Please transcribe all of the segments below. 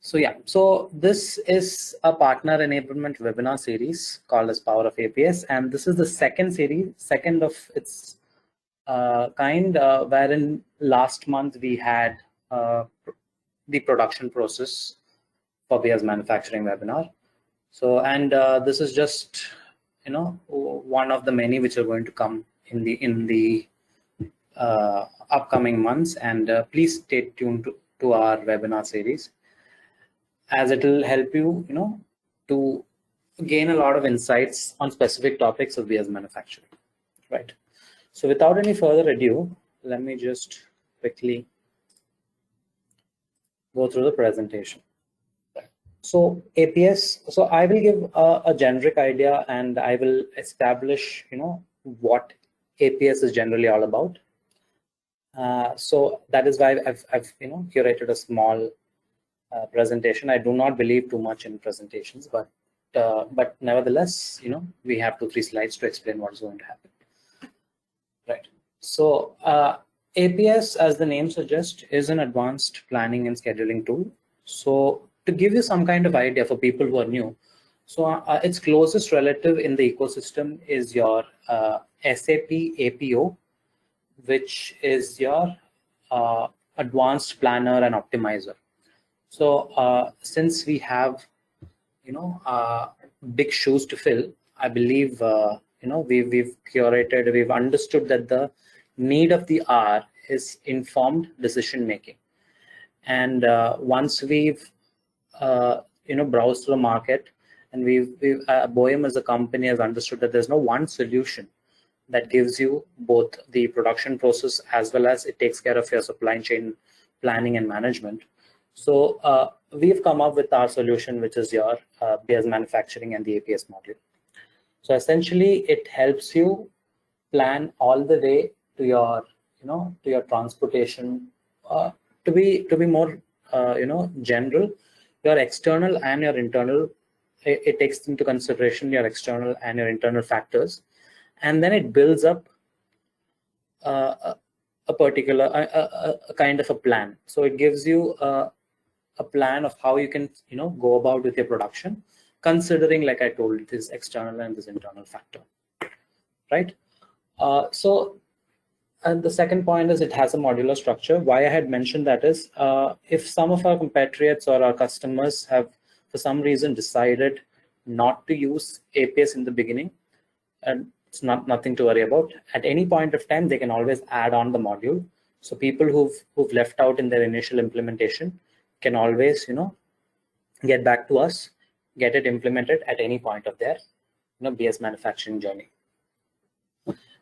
So yeah, so this is a partner enablement webinar series called as Power of APS, and this is the second of its kind, wherein last month we had the production process for Beas Manufacturing webinar. So, and this is just, you know, one of the many which are going to come in the upcoming months, and please stay tuned to our webinar series, as it will help you, you know, to gain a lot of insights on specific topics of Beas Manufacturing, right? So without any further ado, let me just quickly go through the presentation. So APS, so I will give a generic idea, and I will establish, you know, what APS is generally all about. So that is why I've you know, curated a small presentation. I do not believe too much in presentations, but nevertheless, you know, we have 2-3 slides to explain what is going to happen. Right. So APS, as the name suggests, is an advanced planning and scheduling tool. So to give you some kind of idea for people who are new, so its closest relative in the ecosystem is your SAP APO, which is your advanced planner and optimizer. So since we have, you know, big shoes to fill, I believe you know, we've curated, we've understood that the need of the hour is informed decision making. And once we've you know, browsed through the market, and Boyum as a company has understood that there's no one solution that gives you both the production process as well as it takes care of your supply chain planning and management. So we've come up with our solution, which is your Beas Manufacturing and the APS module. So essentially, it helps you plan all the way to your, you know, to your transportation. To be more, you know, general, your external and your internal. It takes into consideration your external and your internal factors, and then it builds up a particular a kind of a plan. So it gives you a plan of how you can, you know, go about with your production, considering, like I told, this external and this internal factor, right? And the second point is it has a modular structure. Why I had mentioned that is, if some of our compatriots or our customers have for some reason decided not to use APS in the beginning, and it's nothing to worry about. At any point of time, they can always add on the module. So people who've left out in their initial implementation can always, you know, get back to us, get it implemented at any point of their, you know, Beas Manufacturing journey.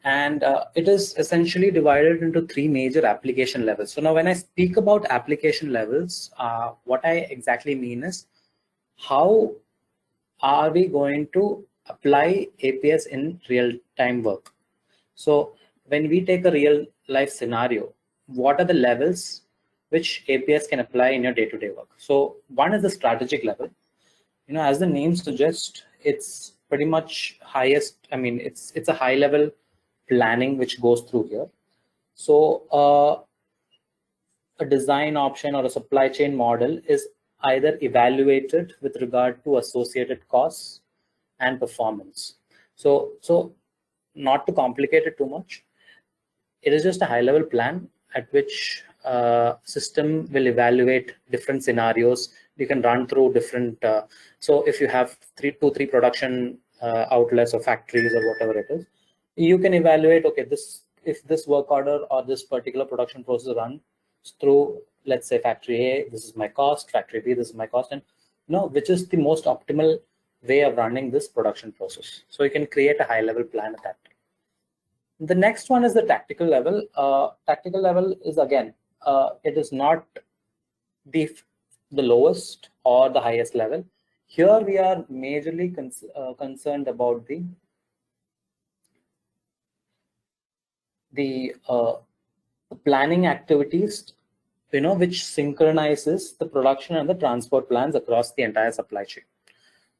And it is essentially divided into 3 major application levels. So now when I speak about application levels, what I exactly mean is, how are we going to apply APS in real-time work? So when we take a real-life scenario, what are the levels which APS can apply in your day-to-day work? So one is the strategic level. You know, as the name suggests, it's pretty much highest. I mean, it's a high-level planning which goes through here. So a design option or a supply chain model is either evaluated with regard to associated costs and performance. So not to complicate it too much, it is just a high-level plan at which system will evaluate different scenarios. You can run through different. So if you have 2-3 production outlets or factories or whatever it is, you can evaluate, okay, if this work order or this particular production process runs through, let's say, factory A, this is my cost, factory B, this is my cost, and, you know, which is the most optimal way of running this production process. So you can create a high-level plan at that time. The next one is the tactical level. Tactical level is, again, it is not the lowest or the highest level. Here we are majorly concerned about the planning activities, you know, which synchronizes the production and the transport plans across the entire supply chain.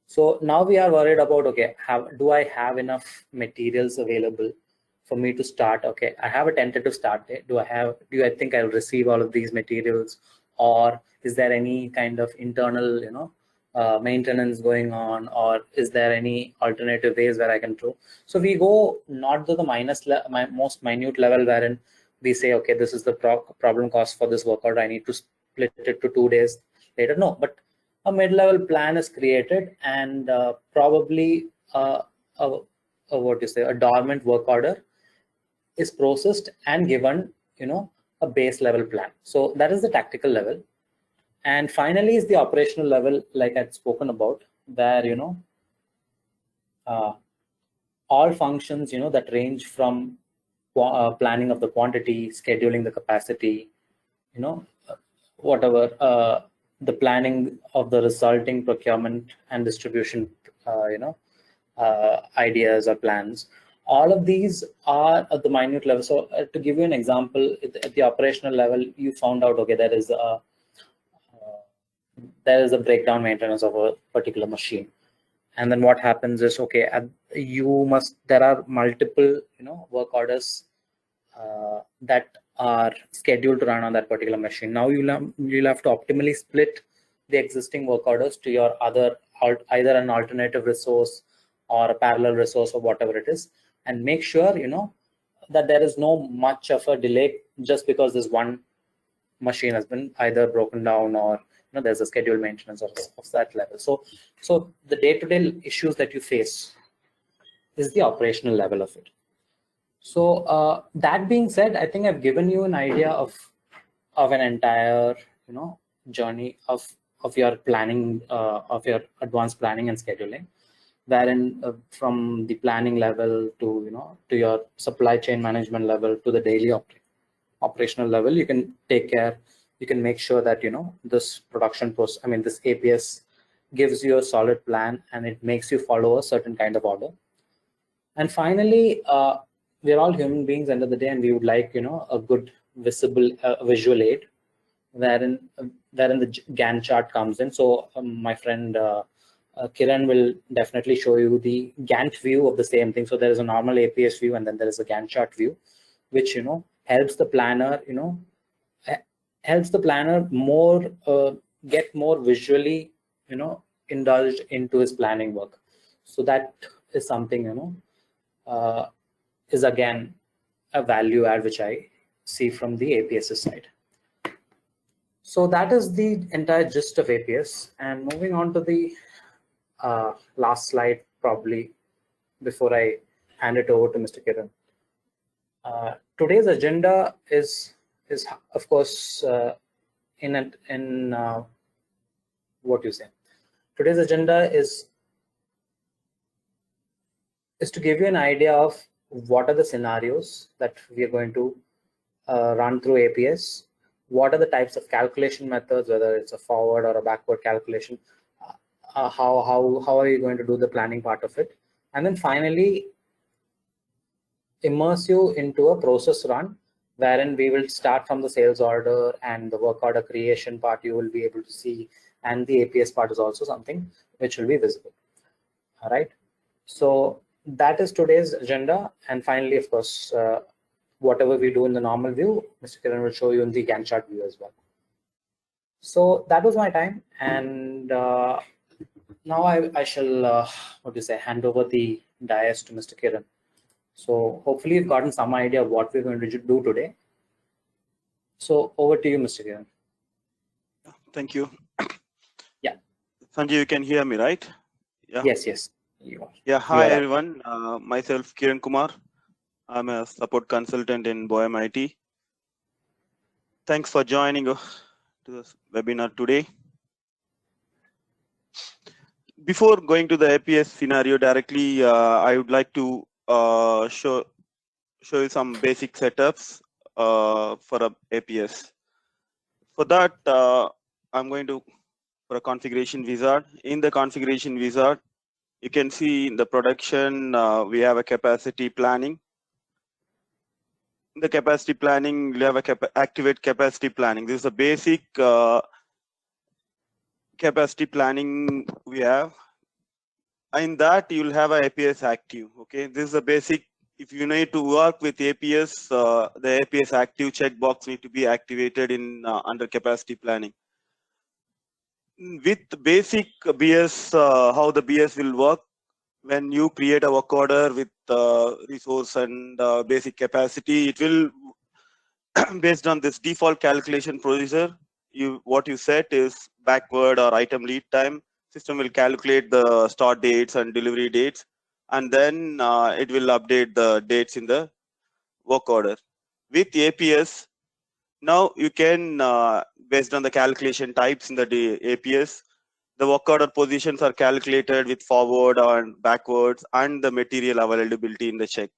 So now we are worried about, okay, do I have enough materials available for me to start? Okay, I have a tentative start date. Do I think I'll receive all of these materials or is there any kind of internal, maintenance going on, or is there any alternative ways where I can do? So we go not to the most minute level wherein we say, okay, this is the problem cost for this workout, I need to split it to 2 days later. No, but a mid-level plan is created, and probably what you say, a dormant work order is processed and given, a base level plan. So that is the tactical level. And finally is the operational level, like I'd spoken about, where, all functions, that range from planning of the quantity, scheduling the capacity, whatever, the planning of the resulting procurement and distribution, ideas or plans. All of these are at the minute level. So to give you an example, at the operational level, you found out, okay, there is a breakdown maintenance of a particular machine. And then what happens is, okay, there are multiple, work orders that are scheduled to run on that particular machine. Now you'll have to optimally split the existing work orders to your either an alternative resource or a parallel resource or whatever it is, and make sure, that there is no much of a delay just because this one machine has been either broken down or there's a scheduled maintenance of that level. So the day-to-day issues that you face is the operational level of it. So that being said, I think I've given you an idea of an entire journey of your planning, of your advanced planning and scheduling, wherein from the planning level to to your supply chain management level to the daily operational level, you can make sure that this production process, this APS gives you a solid plan and it makes you follow a certain kind of order. And finally, we're all human beings end of the day, and we would like a good visual aid wherein the Gantt chart comes in. So my friend Kiran will definitely show you the Gantt view of the same thing. So there is a normal APS view, and then there is a Gantt chart view, which helps the planner more get more visually indulged into his planning work. So that is something is again a value add which I see from the APS side. So that is the entire gist of APS. And moving on to the last slide, probably before I hand it over to Mr. Kiran. Today's agenda is of course in what you say. Today's agenda is to give you an idea of what are the scenarios that we are going to run through APS. What are the types of calculation methods, whether it's a forward or a backward calculation? How are you going to do the planning part of it? And then finally, immerse you into a process run wherein we will start from the sales order and the work order creation part you will be able to see, and the APS part is also something which will be visible. All right. So that is today's agenda. And finally, of course, whatever we do in the normal view, Mr. Kiran will show you in the Gantt chart view as well. So that was my time. And now I shall, hand over the dais to Mr. Kiran. So hopefully you've gotten some idea of what we're going to do today. So over to you, Mr. Kiran. Thank you. Yeah. Sanjay, you can hear me, right? Yeah. Yes. You are. Yeah. Hi, everyone. Myself, Kiran Kumar. I'm a support consultant in Boyum IT. Thanks for joining to this webinar today. Before going to the APS scenario directly, I would like to show you some basic setups for a APS. For that, I'm going to for a configuration wizard. In the configuration wizard, you can see in the production we have a capacity planning. In the capacity planning, we have a activate capacity planning. This is a basic capacity planning we have. In that, you'll have a APS active. Okay, this is a basic if you need to work with APS, the APS active checkbox need to be activated in under capacity planning. With basic BS, how the BS will work, when you create a work order with resource and basic capacity, it will based on this default calculation procedure. What you set is backward or item lead time. System will calculate the start dates and delivery dates, and then it will update the dates in the work order. With APS, now you can based on the calculation types in the APS, the work order positions are calculated with forward and backwards and the material availability in the check.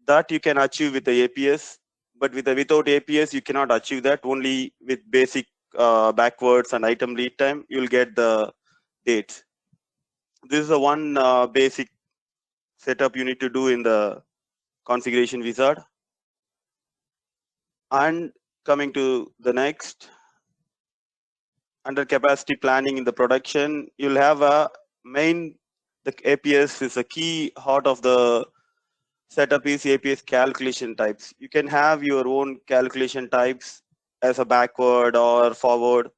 That you can achieve with the APS, but without APS, you cannot achieve that. Only with basic backwards and item lead time, you'll get the dates. This is the one basic setup you need to do in the configuration wizard. And coming to the next, under capacity planning in the production, you'll have a main, the APS is a key heart of the setup is APS calculation types. You can have your own calculation types as a backward or forward.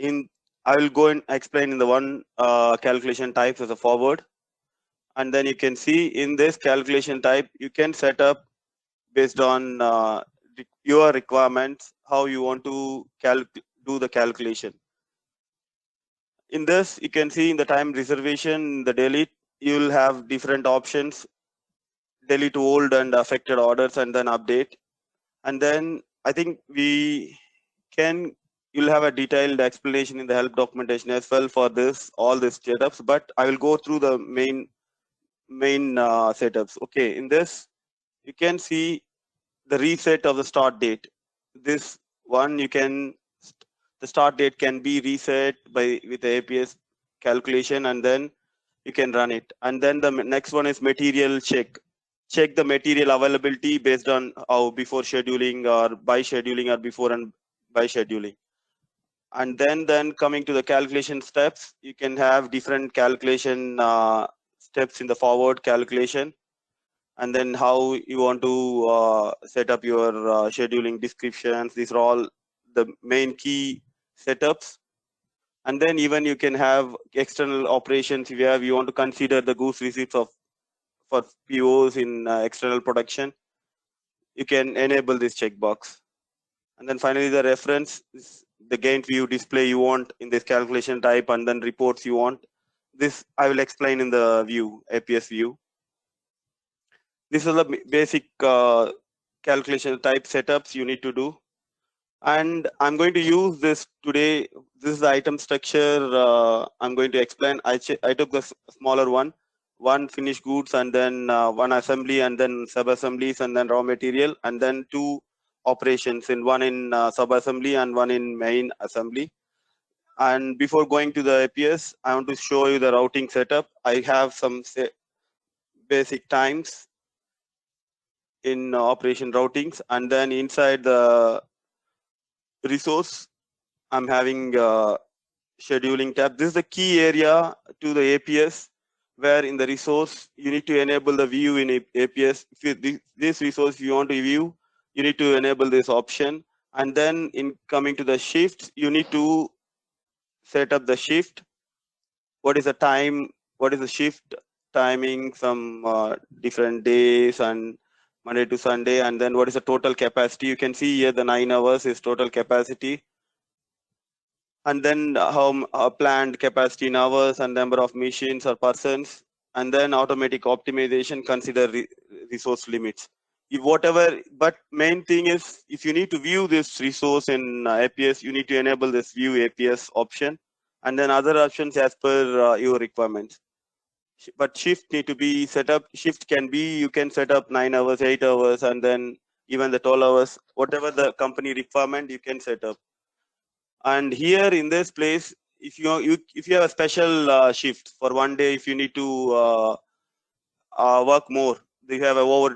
I will go and explain in the one calculation type as a forward. And then you can see in this calculation type, you can set up based on your requirements, how you want to do the calculation. In this, you can see in the time reservation, the delete, you will have different options, delete old and affected orders and then update. And then I think you'll have a detailed explanation in the help documentation as well for this, all these setups, but I will go through the main setups. Okay, in this, you can see the reset of the start date. This one, the start date can be reset with the APS calculation, and then you can run it. And then the next one is material check. Check the material availability based on how before scheduling or by scheduling or before and by scheduling. And then coming to the calculation steps, you can have different calculation steps in the forward calculation, and then how you want to set up your scheduling descriptions. These are all the main key setups. And then even you can have external operations. If you want to consider the goose receipts for POs in external production, you can enable this checkbox. And then finally, the reference is the Gantt view display you want in this calculation type, and then reports you want. This I will explain in the view, APS view. This is the basic calculation type setups you need to do. And I'm going to use this today. This is the item structure I'm going to explain. I took the smaller one finished goods, and then one assembly, and then sub-assemblies, and then raw material, and then two operations, one in sub-assembly and one in main assembly. And before going to the APS, I want to show you the routing setup. I have some basic times in operation routings, and then inside the resource, I'm having scheduling tab. This is the key area to the APS, where in the resource, you need to enable the view in APS. If this resource you want to view, you need to enable this option. And then in coming to the shift, you need to set up the shift. What is the time? What is the shift timing? Some different days and Monday to Sunday. And then what is the total capacity? You can see here the 9 hours is total capacity. And then how planned capacity in hours and number of machines or persons. And then automatic optimization, consider resource limits. But main thing is, if you need to view this resource in APS, you need to enable this view APS option, and then other options as per your requirements. But shift need to be set up. Shift can be, you can set up 9 hours, 8 hours, and then even the 12 hours, whatever the company requirement, you can set up. And here in this place, if you have a special shift for one day, if you need to work more, you have a over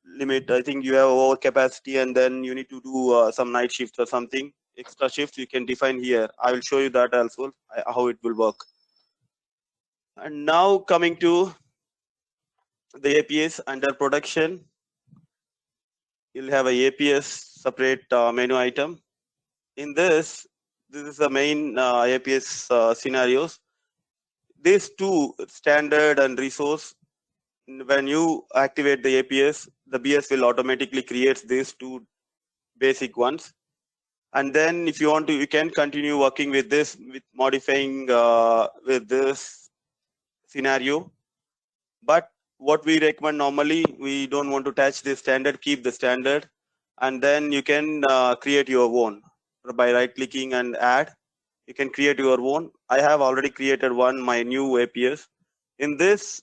limit. I think you have over capacity, and then you need to do some night shifts or something extra shifts. You can define here. I will show you that also how it will work. And now coming to the APS under production, you'll have a APS separate menu item. In this is the main APS scenarios. These two, standard and resource, when you activate the APS, the BS will automatically create these two basic ones. And then if you want to, you can continue working with this, with modifying with this scenario. But what we recommend normally, we don't want to touch the standard, keep the standard. And then you can create your own by right clicking and add. You can create your own. I have already created one, my new APS. In this,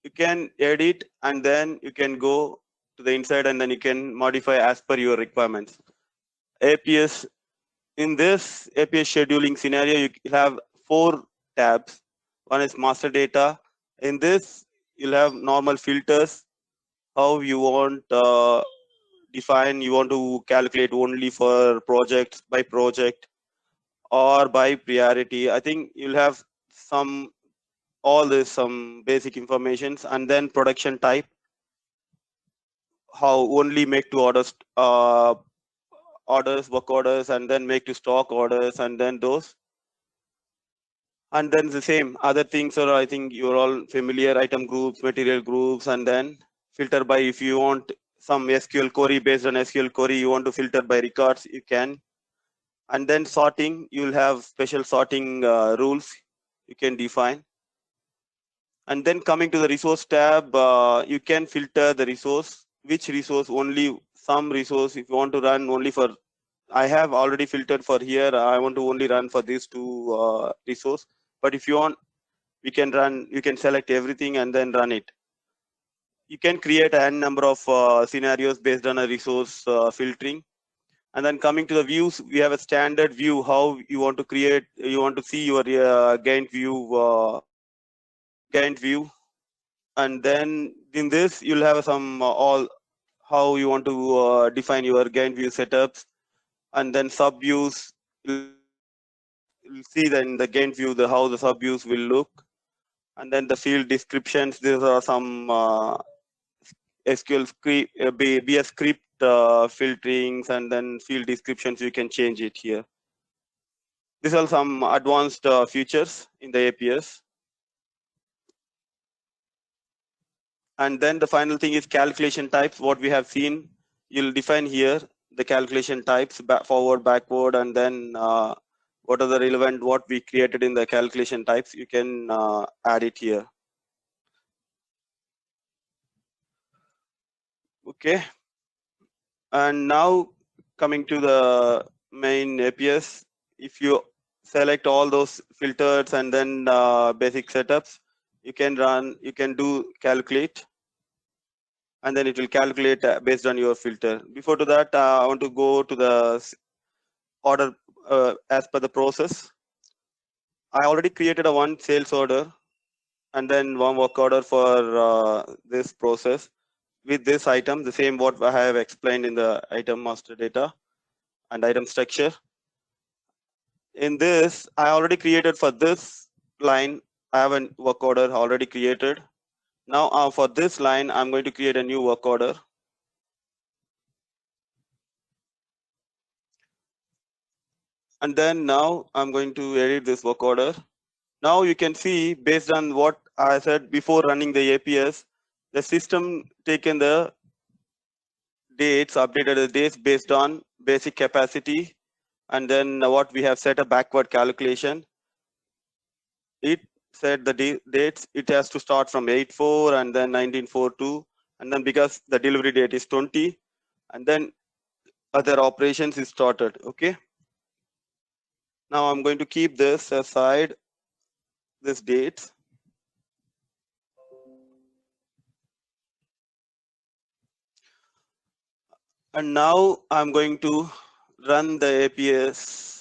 you can edit and then you can go to the inside and then you can modify as per your requirements. APS, in this APS scheduling scenario, you have 4 tabs. One is master data. In this, you'll have normal filters, how you want define, you want to calculate only for projects by project or by priority. I think you'll have some, all this, some basic informations, and then production type, how only make to orders, work orders, and then make to stock orders, and then those. And then the same other things are, I think you're all familiar, item groups, material groups, and then filter by, if you want some SQL query, based on SQL query, you want to filter by records, you can. And then sorting, you'll have special sorting rules you can define. And then coming to the resource tab, you can filter the resource, which resource, only some resource, if you want to run only for, I have already filtered for here, I want to only run for these two resource. But if you want, we can run, you can select everything and then run it. You can create a number of scenarios based on a resource filtering. And then coming to the views, we have a standard view, how you want to create, you want to see your Gantt view. And then in this, you'll have some all, how you want to define your Gantt view setups. And then sub views, you'll see that in the Gantt view, how the sub views will look. And then the field descriptions, these are some SQL script, BS script filterings, and then field descriptions, you can change it here. These are some advanced features in the APS. And then the final thing is calculation types. What we have seen, you'll define here the calculation types, forward, backward, and then what are the relevant, what we created in the calculation types, you can add it here. Okay. And now coming to the main APS, if you select all those filters and then basic setups, you can run, you can do calculate, and then it will calculate based on your filter. Before to that, I want to go to the order as per the process. I already created a one sales order and then one work order for this process with this item, the same what I have explained in the item master data and item structure. In this, I already created for this line, I have a work order already created. Now for this line, I'm going to create a new work order. And then now I'm going to edit this work order. Now you can see, based on what I said before running the APS, the system taken the dates, updated the dates based on basic capacity, and then what we have set a backward calculation. It said the dates, it has to start from 8/4 and then 19/4/2, and then because the delivery date is 20, and then other operations is started. Okay. Now I'm going to keep this aside, this date. And now I'm going to run the APS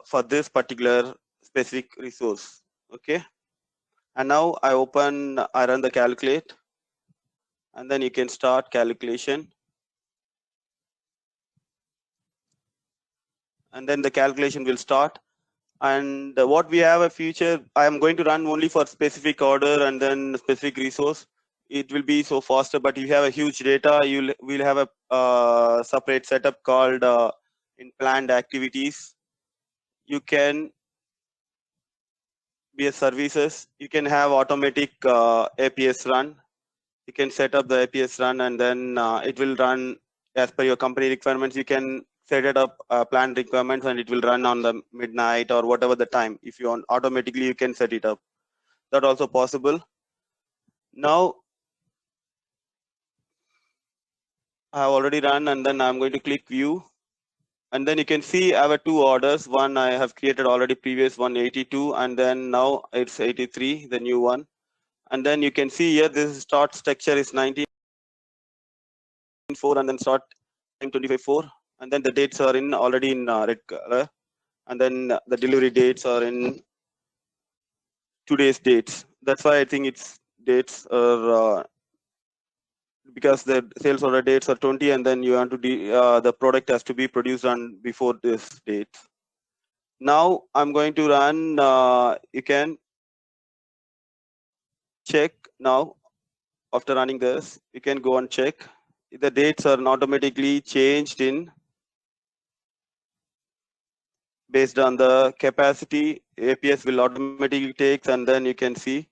for this particular specific resource. Okay. And now I run the calculate, and then you can start calculation. And then the calculation will start. And what we have a feature, I am going to run only for specific order and then specific resource. it will be so faster. But if you have a huge data, you will have a separate setup called in planned activities. You can be a services. You can have automatic APS run. You can set up the APS run, and then it will run as per your company requirements. You can set it up planned requirements, and it will run on the midnight or whatever the time. If you want automatically, you can set it up. That also possible. Now I have already run, and then I'm going to click view, and then you can see I have 2 orders. One I have created already, previous one 82, and then now it's 83, the new one. And then you can see here this start structure is 19.4, and then start time 25.4, and then the dates are in already in red color, and then the delivery dates are in today's dates. That's why I think it's dates are because the sales order dates are 20, and then you want to the product has to be produced on before this date. Now I'm going to run. You can check now. After running this, you can go and check if the dates are automatically changed in based on the capacity. APS will automatically takes, and then you can see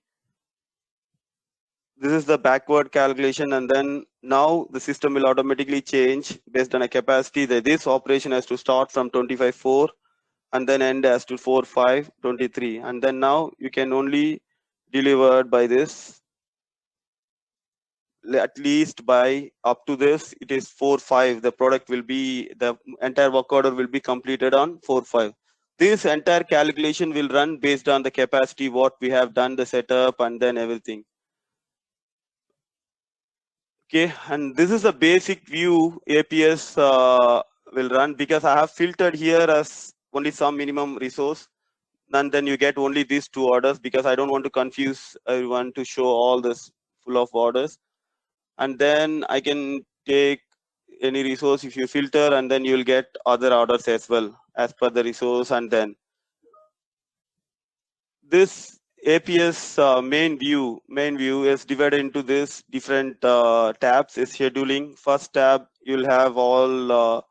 this is the backward calculation, and then now the system will automatically change based on a capacity. That this operation has to start from 25.4 and then end as to 4.5.23, and then now you can only deliver by this. At least by up to this, it is 4.5. The product will be, the entire work order will be completed on 4.5. This entire calculation will run based on the capacity, what we have done, the setup, and then everything. Okay, and this is a basic view APS will run, because I have filtered here as only some minimum resource, and then you get only these 2 orders, because I don't want to confuse everyone to show all this full of orders. And then I can take any resource if you filter, and then you'll get other orders as well as per the resource. And then this APS main view is divided into this different tabs. Is scheduling. First tab, you'll have all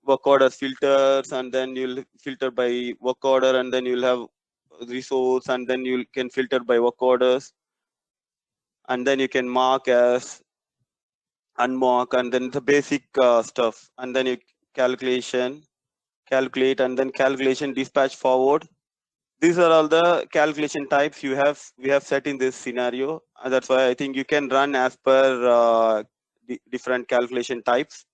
work orders filters, and then you'll filter by work order, and then you'll have resource, and then you can filter by work orders, and then you can mark as unmark, and then the basic stuff, and then you calculate, and then calculation dispatch forward. These are all the calculation types we have set in this scenario, and that's why I think you can run as per different calculation types,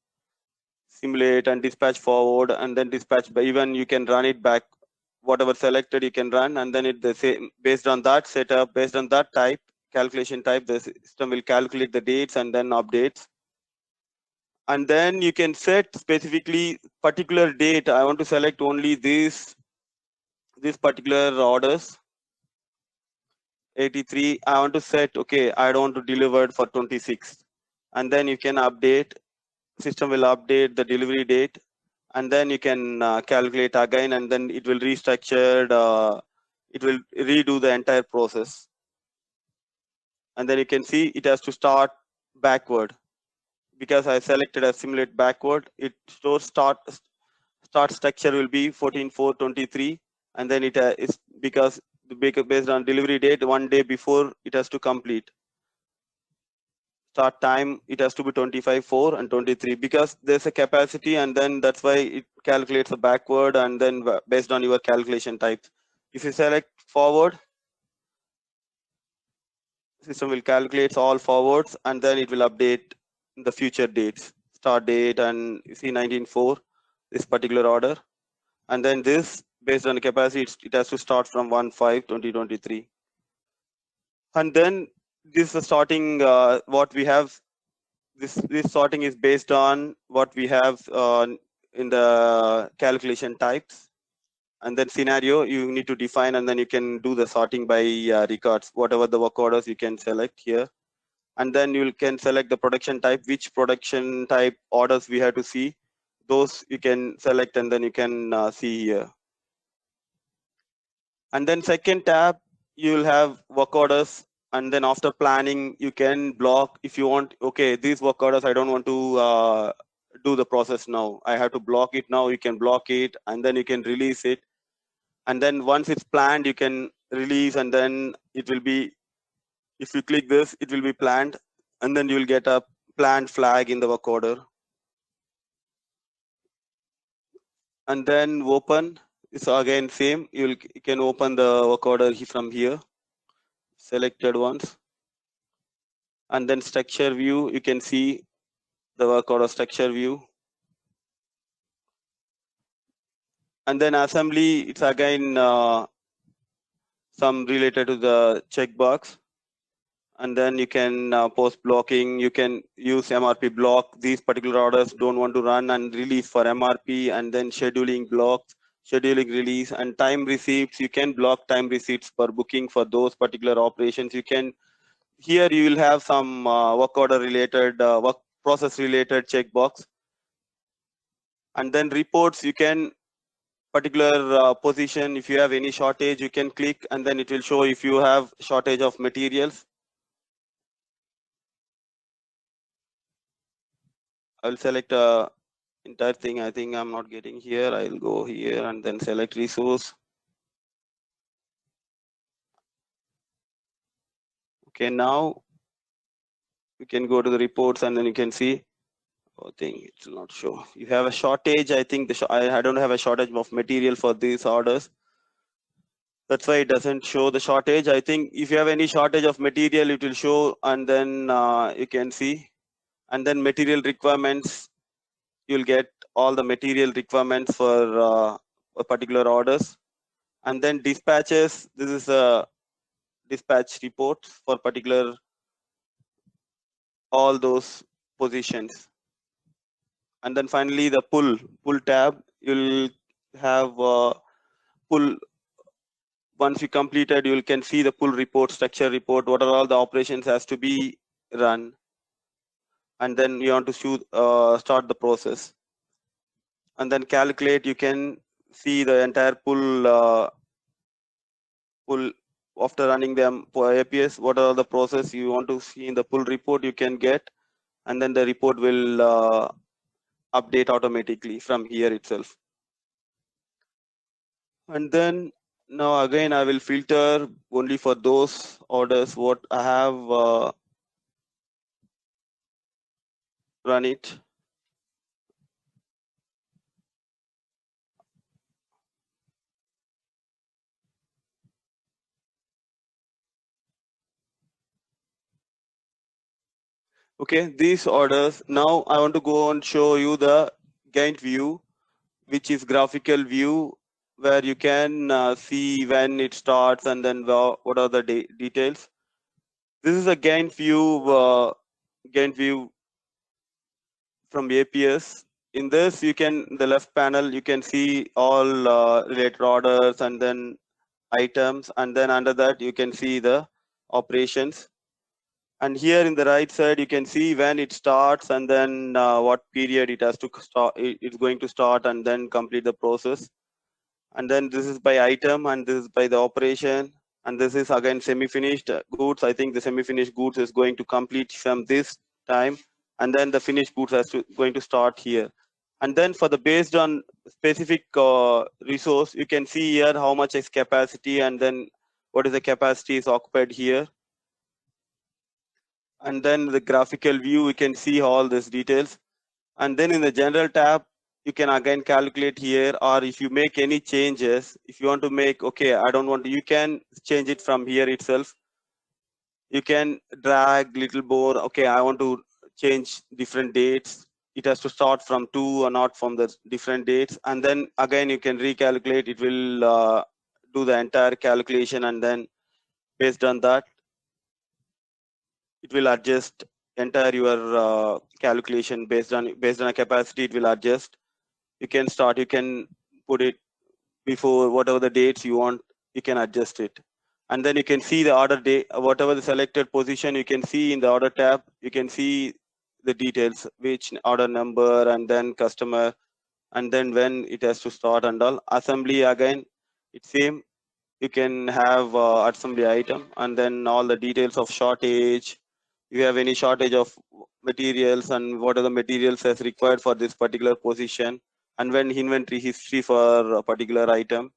simulate and dispatch forward, and then dispatch by, even you can run it back, whatever selected you can run, and then it the same based on that setup, based on that type calculation type, the system will calculate the dates and then updates. And then you can set specifically particular date. I want to select only this particular orders 83. I want to set, okay, I don't want to deliver for 26, and then you can update, system will update the delivery date, and then you can calculate again, and then it will restructured, it will redo the entire process, and then you can see it has to start backward. Because I selected a simulate backward, it stores start structure will be 14.4.23, and then it is because based on delivery date 1 day before it has to complete. Start time, it has to be 25.4 and 23, because there's a capacity, and then that's why it calculates a backward, and then based on your calculation type. If you select forward, system will calculate all forwards, and then it will update the future dates, start date, and you see 19.4, this particular order, and then this based on the capacity, it has to start from 1/5/2023. And then this is starting what we have. This sorting is based on what we have in the calculation types, and then scenario you need to define, and then you can do the sorting by records, whatever the work orders you can select here, and then you can select the production type, which production type orders we have to see, those you can select, and then you can see here. And then second tab, you will have work orders, and then after planning you can block if you want. Okay, these work orders I don't want to do the process now, I have to block it now. You can block it and then you can release it, and then once it's planned you can release, and then it will be, if you click this it will be planned, and then you will get a planned flag in the work order. And then open is again same, you can open the work order from here, selected ones, and then structure view, you can see the work order structure view. And then assembly, it's again some related to the checkbox. And then you can post blocking, you can use MRP block. These particular orders don't want to run and release for MRP, and then scheduling blocks, scheduling release, and time receipts. You can block time receipts for booking for those particular operations. You can, here you will have some work order related, work process related checkbox. And then reports, you can particular position, if you have any shortage you can click, and then it will show if you have shortage of materials. I'll select entire thing. I think I'm not getting here. I'll go here and then select resource. Okay, now you can go to the reports and then you can see, I think it will not show. You have a shortage. I think I don't have a shortage of material for these orders. That's why it doesn't show the shortage. I think if you have any shortage of material, it will show, and then you can see. And then material requirements, you'll get all the material requirements for a particular orders. And then dispatches, this is a dispatch report for particular all those positions. And then finally the pull tab, you'll have pull. Once you completed, you can see the pull report, structure report, what are all the operations has to be run, and then you want to start the process. And then calculate, you can see the entire pull after running them for APS, what are the process you want to see in the pull report, you can get, and then the report will update automatically from here itself. And then now again I will filter only for those orders what I have run it. Okay, these orders, now I want to go and show you the Gantt view, which is graphical view, where you can see when it starts and then what are the details. This is a Gantt view from APS. In this, you can, the left panel, you can see all related orders and then items, and then under that you can see the operations. And here in the right side, you can see when it starts and then what period it has to start. It's going to start and then complete the process. And then this is by item, and this is by the operation. And this is again semi-finished goods. I think the semi-finished goods is going to complete from this time, and then the finished goods is going to start here. And then for the based on specific resource, you can see here how much is capacity, and then what is the capacity is occupied here. And then the graphical view, we can see all these details. And then in the general tab, you can again calculate here, or if you make any changes, if you want to make, okay, I don't want to, you can change it from here itself. You can drag little more, okay, I want to change different dates. It has to start from 2 or not from the different dates. And then again, you can recalculate, it will do the entire calculation, and then based on that, it will adjust entire your calculation based on a capacity. It will adjust. You can start, you can put it before whatever the dates you want, you can adjust it. And then you can see the order date, whatever the selected position, you can see in the order tab, you can see the details, which order number, and then customer, and then when it has to start and all. Assembly, again, it's same. you can have assembly item, and then all the details of shortage. You have any shortage of materials and what are the materials as required for this particular position, and when inventory history for a particular item,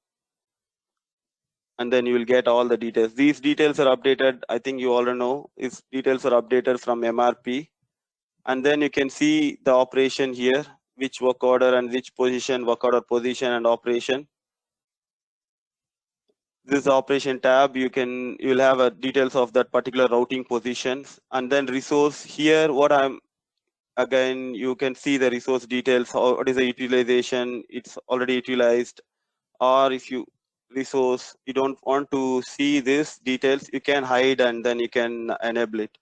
and then you will get all the details. These details are updated. I think you already know these details are updated from MRP, and then you can see the operation here, which work order and which position, work order position and operation. This operation tab, you'll have a details of that particular routing positions, and then resource here. Again, you can see the resource details. What is the utilization? It's already utilized. Or if you resource, you don't want to see this details, you can hide and then you can enable it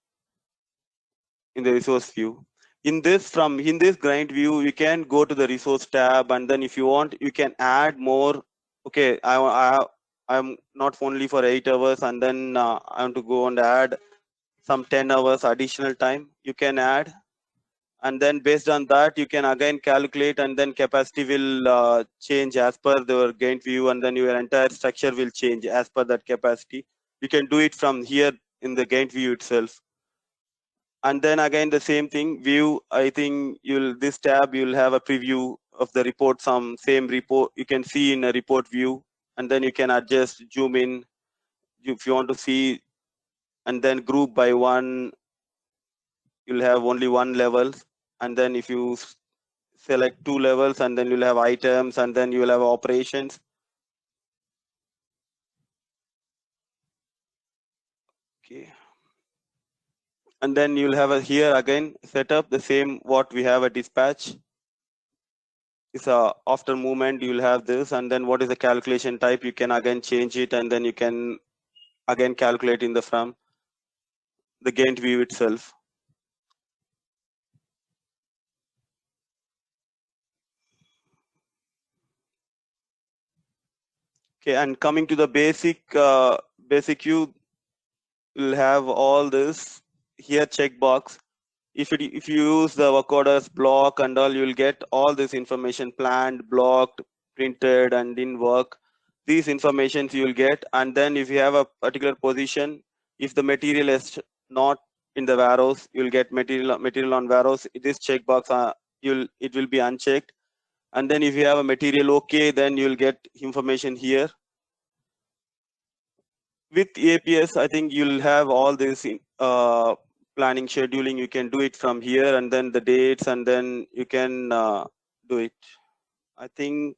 in the resource view. In this grind view, you can go to the resource tab, and then if you want, you can add more. Okay, I'm not only for 8 hours, and then I want to go and add some 10 hours additional time. You can add, and then based on that, you can again calculate, and then capacity will change as per the Gantt view, and then your entire structure will change as per that capacity. You can do it from here in the Gantt view itself. And then again the same thing, view. I think this tab you'll have a preview of the report, some same report you can see in a report view, and then you can adjust, zoom in if you want to see, and then group by one. You'll have only one level, and then if you select two levels, and then you'll have items, and then you will have operations. Okay, and then you'll have a here again setup the same what we have a dispatch. Is after movement you'll have this, and then what is the calculation type, you can again change it, and then you can again calculate in the from the Gantt view itself. Okay, and coming to the basic view, you'll have all this here checkbox. If you use the work orders block and all, you'll get all this information: planned, blocked, printed, and in work. These informations you'll get, and then if you have a particular position, if the material is not in the warehouse, you'll get material on warehouse. This checkbox it will be unchecked, and then if you have a material okay, then you'll get information here. With APS, I think you'll have all this in planning, scheduling. You can do it from here, and then the dates, and then you can do it. I think